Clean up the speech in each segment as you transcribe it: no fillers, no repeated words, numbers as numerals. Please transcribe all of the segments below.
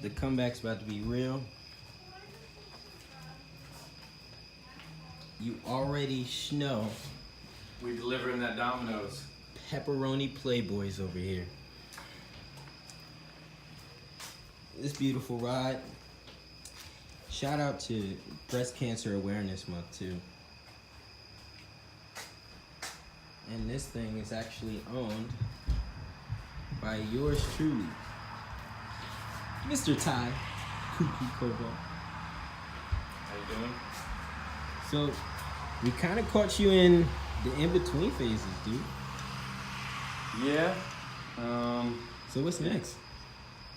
The comeback's about to be real. You already know We delivering that Domino's. pepperoni playboys over here. This beautiful ride. Shout out to Breast Cancer Awareness Month too. And this thing is actually owned by yours truly, Mr. Ty, Kouki Covalt. How you doing? So, we kind of caught you in the in-between phases, dude. Yeah. So what's next?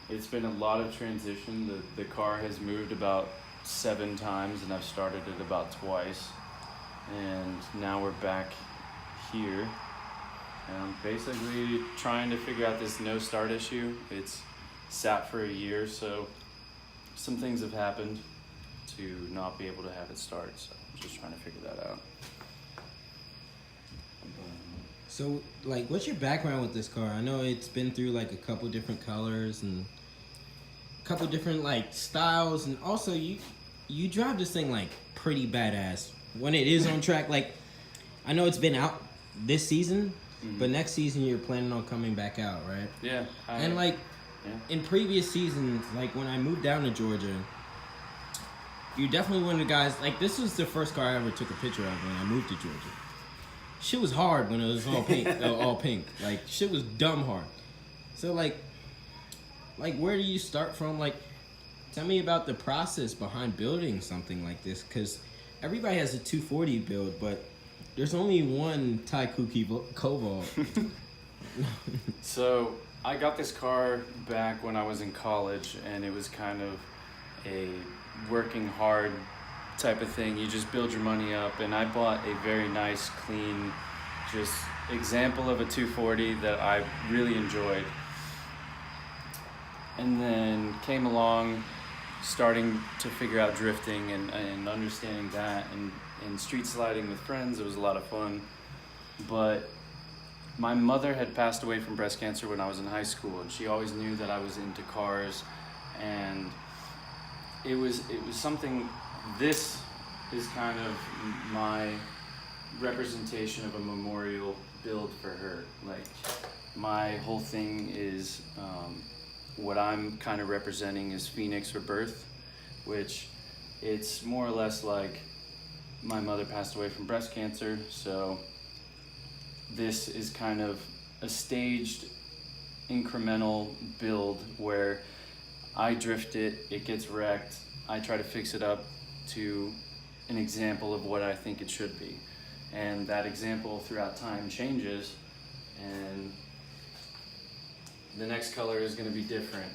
It's been a lot of transition. The car has moved about 7 times, and I've started it about twice. And now we're back here. And I'm basically trying to figure out this no start issue. It's sat for a year, so some things have happened to not be able to have it start. So I'm just trying to figure that out. So, like, what's your background with this car? I know it's been through, like, a couple different colors and a couple different, like, styles. And also, you drive this thing, like, pretty badass. When it is on track, like, I know it's been out this season, but next season you're planning on coming back out, right? Yeah. And, like, in previous seasons, like, when I moved down to Georgia, you're definitely one of the guys, like, this was the first car I ever took a picture of when I moved to Georgia. Shit was hard when it was all pink, all pink. Like, shit was dumb hard. So, like, where do you start from? Like, tell me about the process behind building something like this, because everybody has a 240 build, but there's only one Ty Kouki Covalt. So I got this car back when I was in college, and it was kind of a working hard type of thing. You just build your money up, and I bought a very nice, clean, just example of a 240 that I really enjoyed. And then came along, starting to figure out drifting and understanding that, and street sliding with friends. It was a lot of fun. But my mother had passed away from breast cancer when I was in high school, and she always knew that I was into cars, and it was something. This is kind of my representation of a memorial build for her. Like, my whole thing is what I'm kind of representing is Phoenix Rebirth, which it's more or less like my mother passed away from breast cancer, so this is kind of a staged incremental build where I drift it, it gets wrecked, I try to fix it up to an example of what I think it should be. And that example throughout time changes, and the next color is going to be different.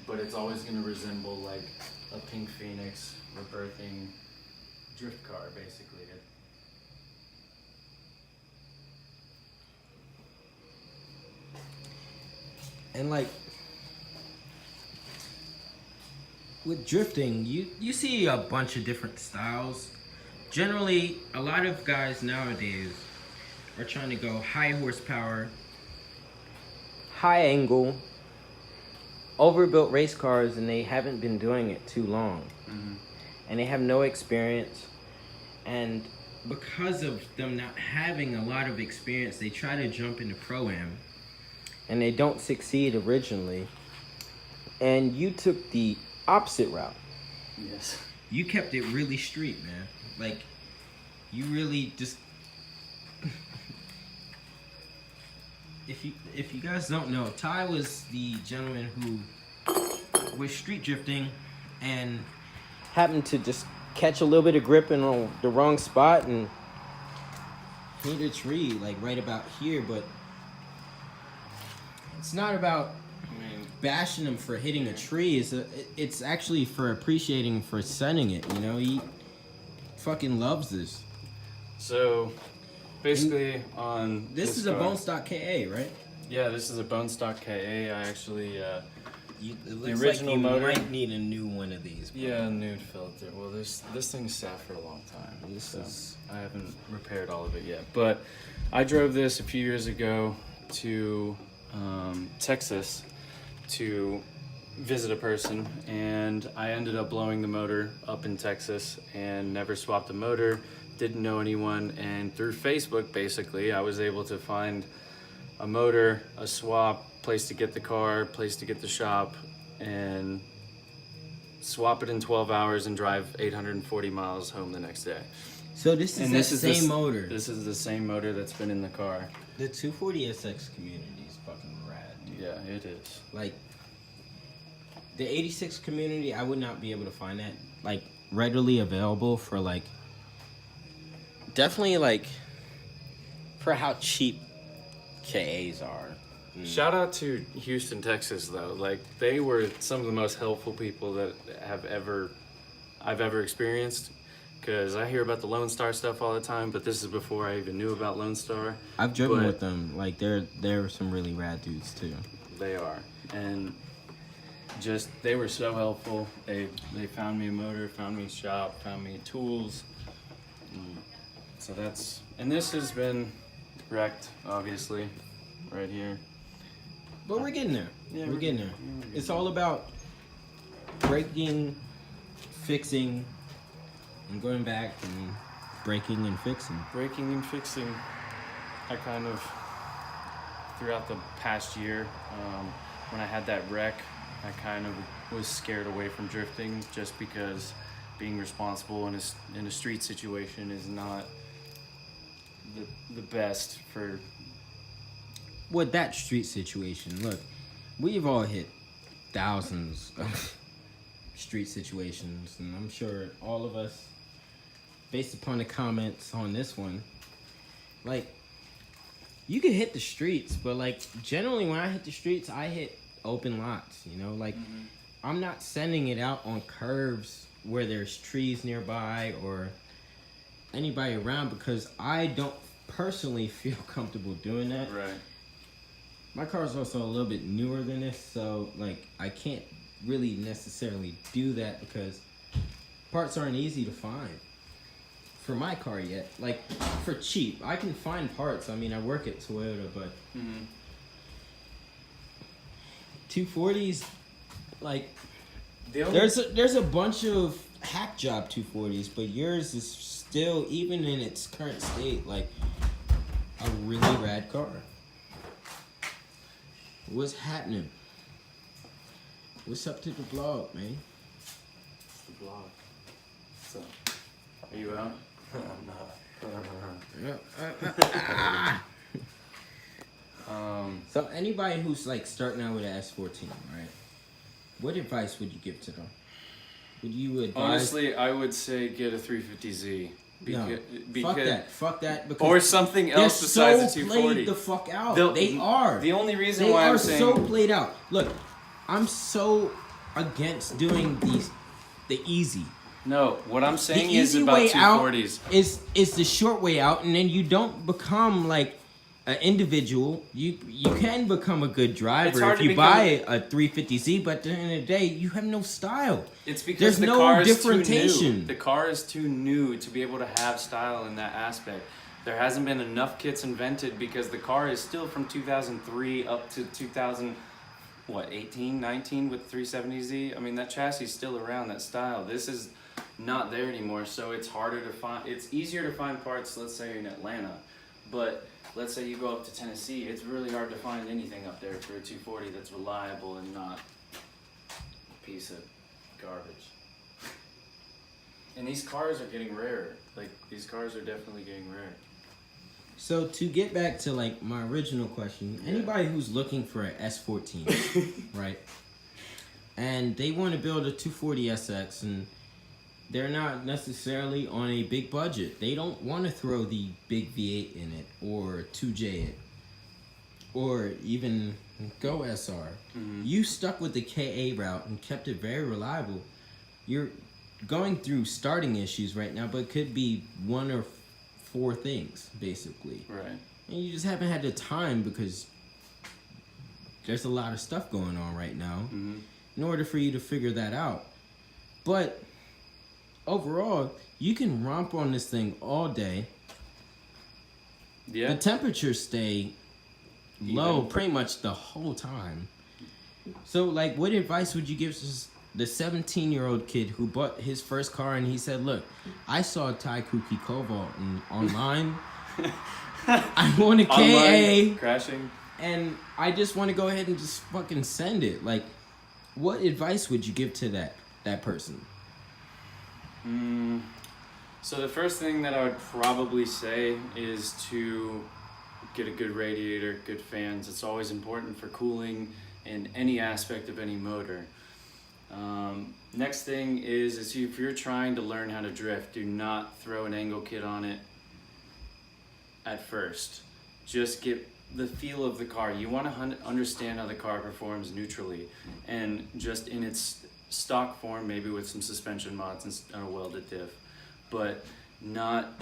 But it's always going to resemble like a pink Phoenix rebirthing drift car, basically. And, like, with drifting, you see a bunch of different styles. Generally, a lot of guys nowadays are trying to go high horsepower, high angle, overbuilt race cars, and they haven't been doing it too long. And they have no experience. And because of them not having a lot of experience, they try to jump into Pro-Am, and they don't succeed originally. And you took the opposite route. Yes. You kept it really street, man. Like, you really just... If you guys don't know, Ty was the gentleman who was street drifting and happened to just catch a little bit of grip in the wrong spot and hit a tree, like, right about here. But it's not about bashing him for hitting a tree. It's actually for appreciating him for sending it, you know? He fucking loves this. So, basically on this is a bone stock KA, right? Yeah, this is a bone stock KA. I actually, It the looks original like you motor. might need a new one of these. Bro. Yeah, nude filter. Well, this thing's sat for a long time. I haven't repaired all of it yet. But I drove this a few years ago to Texas to visit a person, and I ended up blowing the motor up in Texas and never swapped a motor, didn't know anyone, and through Facebook, basically, I was able to find a motor, a swap, place to get the car, place to get the shop, and swap it in 12 hours and drive 840 miles home the next day. So this is the same motor. This is the same motor that's been in the car. The 240SX community is fucking rad, dude. Yeah, it is. Like, the 86 community, I would not be able to find that, like, readily available for, like, definitely, like, for how cheap KAs are. Shout out to Houston, Texas, though. Like, they were some of the most helpful people that I've ever experienced. Because I hear about the Lone Star stuff all the time, but this is before I even knew about Lone Star. I've driven with them. Like, they're some really rad dudes, too. They are. And just, they were so helpful. They found me a motor, found me a shop, found me tools. So that's, and this has been wrecked, obviously, right here. But we're getting there. Yeah, we're getting there. It's all about breaking, fixing, and going back and breaking and fixing. Breaking and fixing. I kind of, throughout the past year, when I had that wreck, I kind of was scared away from drifting just because being responsible in a street situation is not the best for... With that street situation, look, we've all hit thousands of street situations, and I'm sure all of us, based upon the comments on this one, like, you can hit the streets, but, like, generally when I hit the streets, I hit open lots, you know? Like, I'm not sending it out on curves where there's trees nearby or anybody around because I don't personally feel comfortable doing that. Right. My car is also a little bit newer than this, so, like, I can't really necessarily do that because parts aren't easy to find for my car yet. Like, for cheap, I can find parts. I mean, I work at Toyota, but 240s, like, there's a bunch of hack job 240s, but yours is still, even in its current state, like, a really rad car. What's happening? What's up to the vlog, man? It's the vlog. So, are you out? I'm not. So anybody who's like starting out with an S14, right? What advice would you give to them? Would you advise? Honestly, I would say get a 350Z. Fuck that. Because or something else besides the 240. They're so played the fuck out. They are. The only reason why I'm saying... They are so played out. Look, I'm so against doing the easy. No, what I'm saying the is easy about way 240s. Out is the short way out, and then you don't become like an individual. You can become a good driver if you buy a 350Z, but at the end of the day, you have no style. It's because there's the no car is differentiation. Too new. The car is too new to be able to have style in that aspect. There hasn't been enough kits invented because the car is still from 2003 up to 2018, 19 with 370Z. I mean, that chassis is still around, that style. This is not there anymore, so it's harder to find. It's easier to find parts, let's say, in Atlanta, but let's say you go up to Tennessee, it's really hard to find anything up there for a 240 that's reliable and not a piece of garbage. And these cars are getting rarer. Like, these cars are definitely getting rare. So to get back to like my original question, anybody who's looking for an S14, right? And they want to build a 240SX and they're not necessarily on a big budget. They don't want to throw the big V8 in it or 2J it or even go SR. You stuck with the KA route and kept it very reliable. You're going through starting issues right now, but it could be one or four things, basically. Right. And you just haven't had the time because there's a lot of stuff going on right now in order for you to figure that out. But overall, you can romp on this thing all day. Yeah. The temperatures stay low pretty much the whole time. So, like, what advice would you give to the 17-year-old kid who bought his first car and he said, "Look, I saw Kouki Covalt online. I want a KA Online crashing, and I just want to go ahead and just fucking send it." Like, what advice would you give to that person? So the first thing that I would probably say is to get a good radiator, good fans. It's always important for cooling in any aspect of any motor. Next thing is if you're trying to learn how to drift, do not throw an angle kit on it at first. Just get the feel of the car. You want to understand how the car performs neutrally, and just in its stock form, maybe with some suspension mods and a welded diff, but not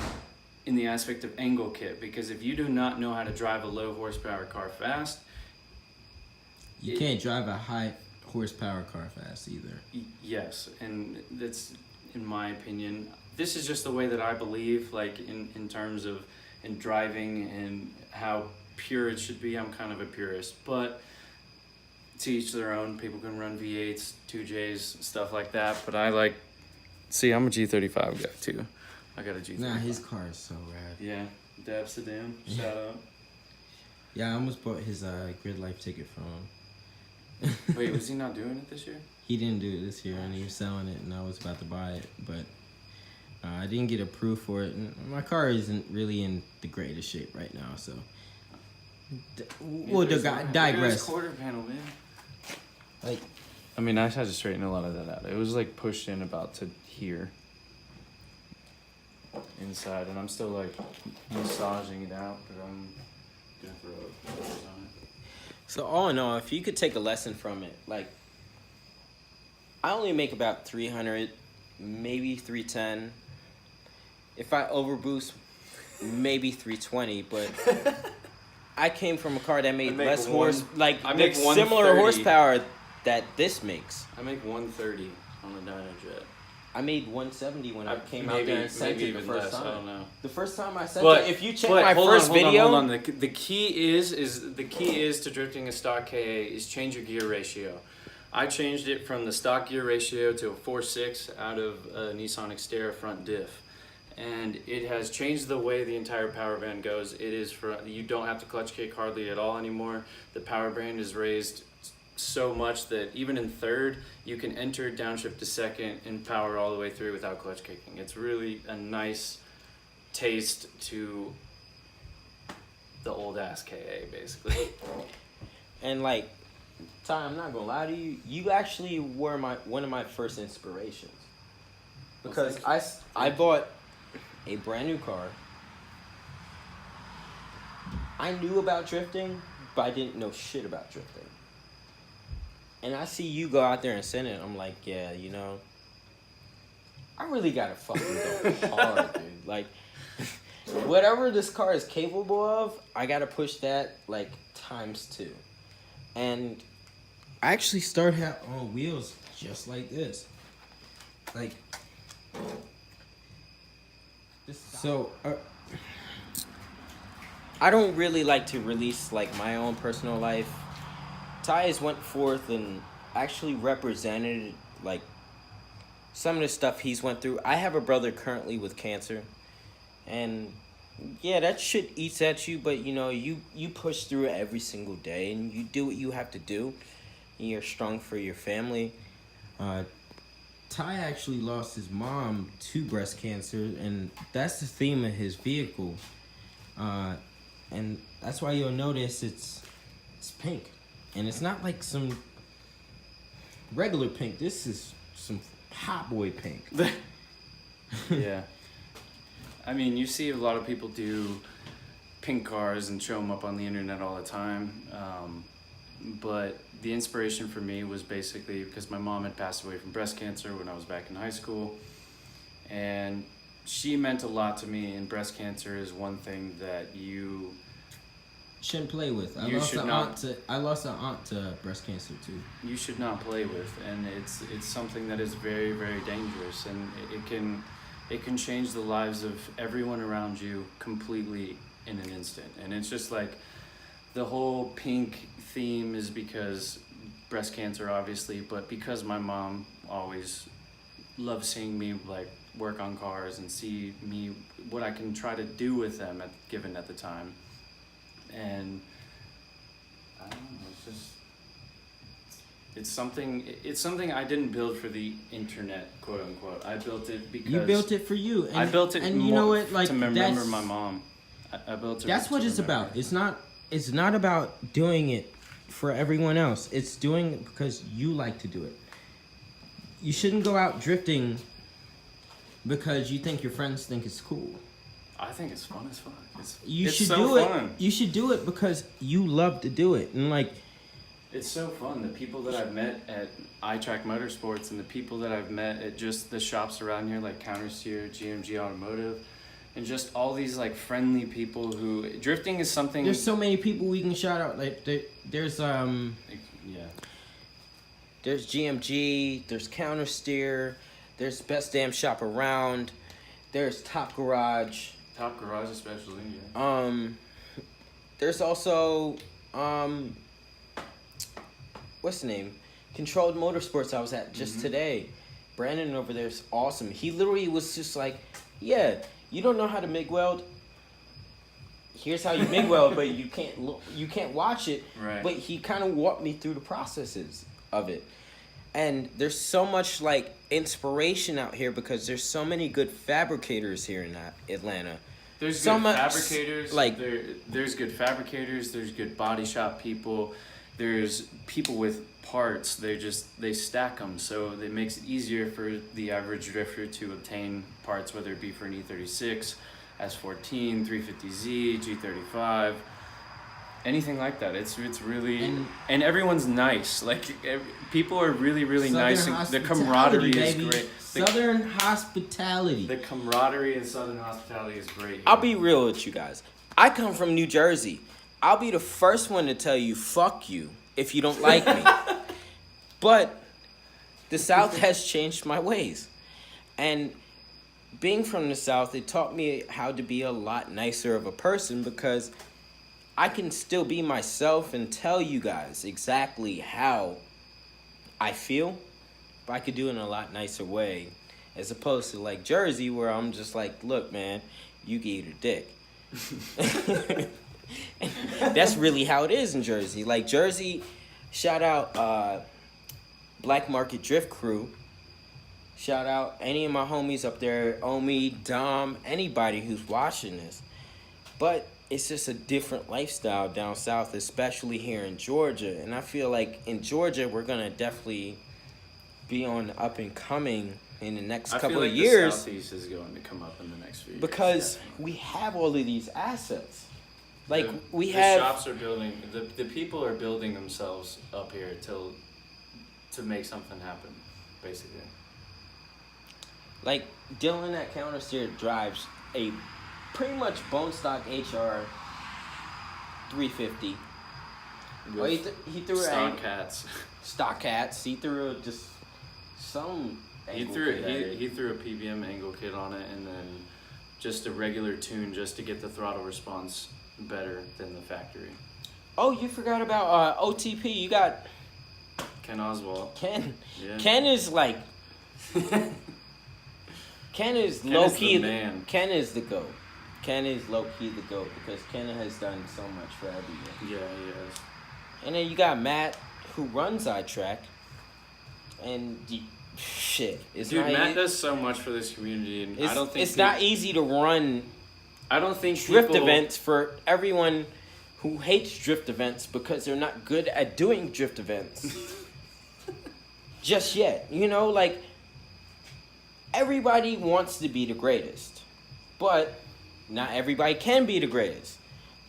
in the aspect of angle kit, because if you do not know how to drive a low horsepower car fast, you can't drive a high horsepower car fast either. Yes, and that's, in my opinion, this is just the way that I believe, like in terms of in driving and how pure it should be. I'm kind of a purist, but to each their own. People can run V8s, 2Js, stuff like that, but I like, see, I'm a G35 guy too. I got a G35. Nah, his car is so rad. Yeah, Dab Sedan, shout out. Yeah, I almost bought his Grid Life ticket from him. Wait, was he not doing it this year? He didn't do it this year, and he was selling it, and I was about to buy it, but I didn't get approved for it. And my car isn't really in the greatest shape right now, so we'll digress. Look at this quarter panel, man. Like, I mean, I had to straighten a lot of that out. It was like pushed in about to here inside, and I'm still like massaging it out, but I'm gonna throw it on it. so all in all, if you could take a lesson from it, like, I only make about 300, maybe 310. If I overboost, maybe 320, but I came from a car that made similar 130. horsepower that this makes. I make 130 on the Dynajet. I made 170 when I came out there and sent it the first time. I don't know. The first time I sent it, if you check my hold first video, on. The key is to drifting a stock KA is change your gear ratio. I changed it from the stock gear ratio to a 4.6 out of a Nissan Xterra front diff, and it has changed the way the entire power band goes. It is you don't have to clutch kick hardly at all anymore. The power band is raised so much that even in third, you can enter downshift to second and power all the way through without clutch kicking. It's really a nice taste to the old ass KA, basically. and like, Ty, I'm not gonna lie to you, you actually were one of my first inspirations, because I bought a brand new car. I knew about drifting, but I didn't know shit about drifting. And I see you go out there and send it. I'm like, yeah, you know, I really gotta fucking go hard, dude. Like, whatever this car is capable of, I gotta push that like ×2. And I actually started out on wheels just like this. Like, so I don't really like to release like my own personal life. Ty has went forth and actually represented like some of the stuff he's went through. I have a brother currently with cancer, and yeah, that shit eats at you, but you know, you push through it every single day and you do what you have to do, and you're strong for your family. Ty actually lost his mom to breast cancer, and that's the theme of his vehicle, and that's why you'll notice it's pink. And it's not like some regular pink. This is some hot boy pink. Yeah. I mean, you see a lot of people do pink cars and show them up on the internet all the time. But the inspiration for me was basically because my mom had passed away from breast cancer when I was back in high school. And she meant a lot to me, and breast cancer is one thing that you shouldn't play with. I lost an aunt to breast cancer too. You should not play with, and it's something that is very, very dangerous, and it can change the lives of everyone around you completely in an instant. And it's just like the whole pink theme is because breast cancer, obviously, but because my mom always loved seeing me like work on cars and see me what I can try to do with them given at the time, and I don't know, it's something I didn't build for the internet, quote unquote. I built it because you built it for you. I built it and more you know what, like, to remember my mom. I built it. That's what it's about. It's not about doing it for everyone else. It's doing it because you like to do it. You shouldn't go out drifting because you think your friends think it's cool. I think it's fun as fuck. You it's should so do fun. it. You should do it because you love to do it, and like. It's so fun. The people that I've met at iTrack Motorsports and the people that I've met at just the shops around here, like Countersteer, GMG Automotive, and just all these like friendly people who drifting is something. There's so many people we can shout out. Like there's there's GMG, there's Countersteer, there's Best Damn Shop Around, there's Top Garage. Top Garage especially. Yeah. There's also what's the name? Controlled Motorsports I was at just today. Brandon over there is awesome. He literally was just like, yeah, you don't know how to MIG weld? Here's how you MIG weld, but you can't watch it. Right. But he kind of walked me through the processes of it. And there's so much like inspiration out here because there's so many good fabricators here in Atlanta. There's so good much, fabricators. like there's good fabricators. There's good body shop people. There's people with parts. They stack them, so it makes it easier for the average drifter to obtain parts, whether it be for an E36, S14, 350Z, G35, anything like that. It's really and everyone's nice. Like people are really nice. And the camaraderie is great. Southern hospitality. The camaraderie in Southern hospitality is great. I'll be real with you guys. I come from New Jersey. I'll be the first one to tell you, fuck you, if you don't like me. But the South has changed my ways. And being from the South, it taught me how to be a lot nicer of a person because I can still be myself and tell you guys exactly how I feel, but I could do it in a lot nicer way as opposed to like Jersey where I'm just like, look, man, you can eat a dick. That's really how it is in Jersey. Like Jersey, shout out Black Market Drift Crew. Shout out any of my homies up there, Omi, Dom, anybody who's watching this. But it's just a different lifestyle down south, especially here in Georgia. And I feel like in Georgia, we're going to definitely be on up and coming in the next couple of years. The Southeast is going to come up in the next few years. Because we have all of these assets. Like the shops are building, the people are building themselves up here to make something happen, basically. Like Dylan at Countersteer drives a pretty much bone stock HR 350. Well, he threw stock cats. Stock cats. He threw just some. He threw a PBM angle kit on it, and then just a regular tune just to get the throttle response better than the factory. Oh, you forgot about OTP. You got Ken Oswald. Ken. Yeah. Ken is like. Ken is low key. Ken is the GOAT. Ken is low key the GOAT because Ken has done so much for everyone. Yeah, he has. And then you got Matt, who runs iTrack, and shit, it's dude, not Matt does so much for this community, and I don't think it's not easy to run. I don't think drift events for everyone who hates drift events because they're not good at doing drift events. Just yet, you know, like everybody wants to be the greatest, but not everybody can be the greatest.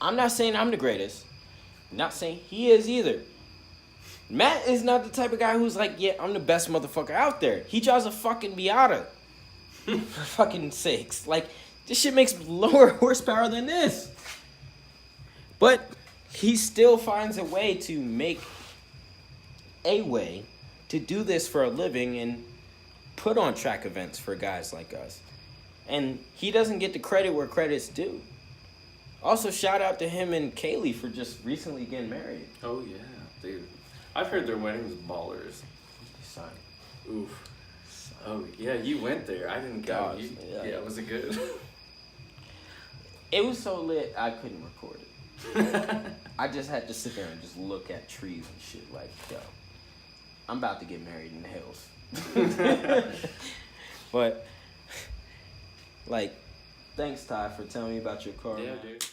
I'm not saying I'm the greatest. I'm not saying he is either. Matt is not the type of guy who's like, yeah, I'm the best motherfucker out there. He drives a fucking Miata. For fucking sakes. Like, this shit makes lower horsepower than this. But he still finds a way to make a way to do this for a living and put on track events for guys like us. And he doesn't get the credit where credit's due. Also, shout out to him and Kaylee for just recently getting married. Oh, yeah, dude. I've heard their wedding was ballers. Son. Oof. Oh yeah, you went there. I didn't go. Gosh, Yeah, was it good? It was so lit, I couldn't record it. I just had to sit there and just look at trees and shit. Like, yo, I'm about to get married in the hills. But, like, thanks, Ty, for telling me about your car. Yeah, man. dude.